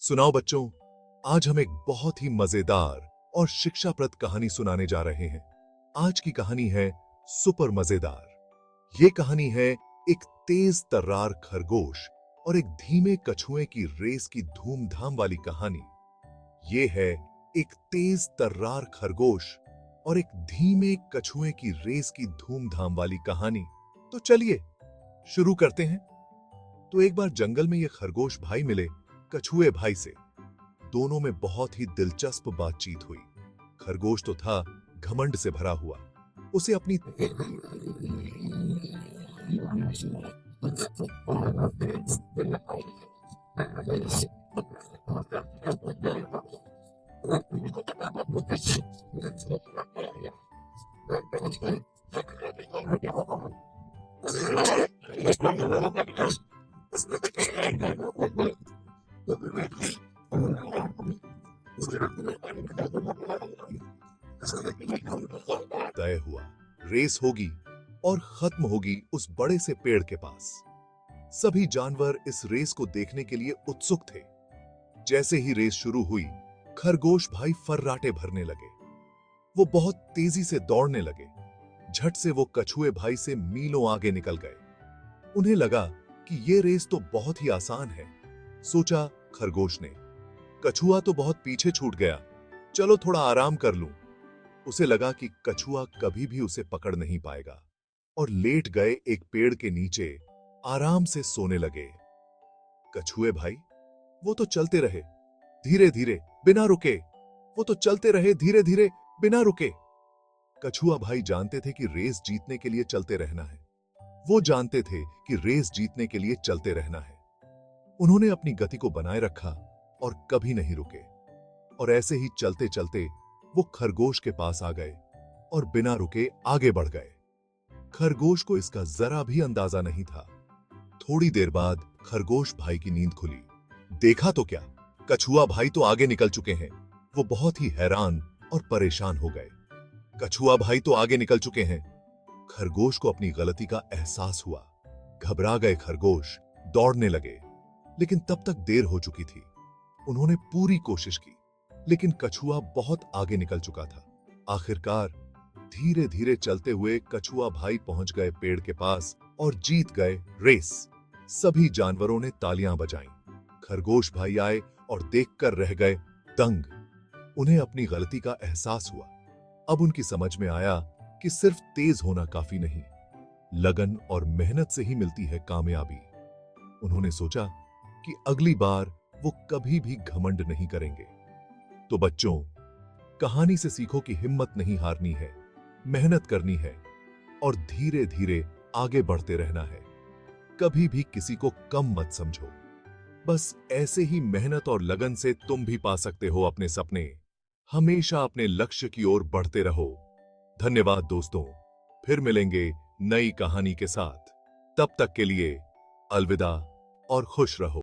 सुनाओ बच्चों, आज हम एक बहुत ही मजेदार और शिक्षाप्रद कहानी सुनाने जा रहे हैं। आज की कहानी है सुपर मजेदार। ये कहानी है एक तेज तर्रार खरगोश और एक धीमे कछुए की रेस की धूमधाम वाली कहानी। ये है एक तेज तर्रार खरगोश और एक धीमे कछुए की रेस की धूमधाम वाली कहानी। तो चलिए शुरू करते हैं। तो एक बार जंगल में ये खरगोश भाई मिले कछुए भाई से। दोनों में बहुत ही दिलचस्प बातचीत हुई। खरगोश तो था घमंड से भरा हुआ। उसे अपनी तय हुआ रेस होगी और खत्म होगी उस बड़े से पेड़ के पास। सभी जानवर इस रेस को देखने के लिए उत्सुक थे। जैसे ही रेस शुरू हुई, खरगोश भाई फर्राटे भरने लगे। वो बहुत तेजी से दौड़ने लगे। झट से वो कछुए भाई से मीलों आगे निकल गए। उन्हें लगा कि ये रेस तो बहुत ही आसान है। सोचा खरगोश ने, कछुआ तो बहुत पीछे छूट गया, चलो थोड़ा आराम कर लूं। उसे लगा कि कछुआ कभी भी उसे पकड़ नहीं पाएगा और लेट गए एक पेड़ के नीचे आराम से सोने लगे। कछुए भाई वो तो चलते रहे धीरे धीरे बिना रुके। वो तो चलते रहे धीरे धीरे बिना रुके। कछुआ भाई जानते थे कि रेस जीतने के लिए चलते रहना है। वो जानते थे कि रेस जीतने के लिए चलते रहना है। उन्होंने अपनी गति को बनाए रखा और कभी नहीं रुके। और ऐसे ही चलते चलते वो खरगोश के पास आ गए और बिना रुके आगे बढ़ गए। खरगोश को इसका जरा भी अंदाजा नहीं था। थोड़ी देर बाद खरगोश भाई की नींद खुली। देखा तो क्या, कछुआ भाई तो आगे निकल चुके हैं। वो बहुत ही हैरान और परेशान हो गए। कछुआ भाई तो आगे निकल चुके हैं। खरगोश को अपनी गलती का एहसास हुआ। घबरा गए खरगोश दौड़ने लगे, लेकिन तब तक देर हो चुकी थी। उन्होंने पूरी कोशिश की, लेकिन कछुआ बहुत आगे निकल चुका था। आखिरकार धीरे धीरे चलते हुए कछुआ भाई पहुंच गए पेड़ के पास और जीत गए रेस। सभी जानवरों ने तालियां बजाईं। खरगोश भाई आए और देखकर रह गए दंग। उन्हें अपनी गलती का एहसास हुआ। अब उनकी समझ में आया कि सिर्फ तेज होना काफी नहीं, लगन और मेहनत से ही मिलती है कामयाबी। उन्होंने सोचा कि अगली बार वो कभी भी घमंड नहीं करेंगे। तो बच्चों, कहानी से सीखो कि हिम्मत नहीं हारनी है, मेहनत करनी है और धीरे धीरे आगे बढ़ते रहना है। कभी भी किसी को कम मत समझो। बस ऐसे ही मेहनत और लगन से तुम भी पा सकते हो अपने सपने। हमेशा अपने लक्ष्य की ओर बढ़ते रहो। धन्यवाद दोस्तों, फिर मिलेंगे नई कहानी के साथ। तब तक के लिए अलविदा और खुश रहो।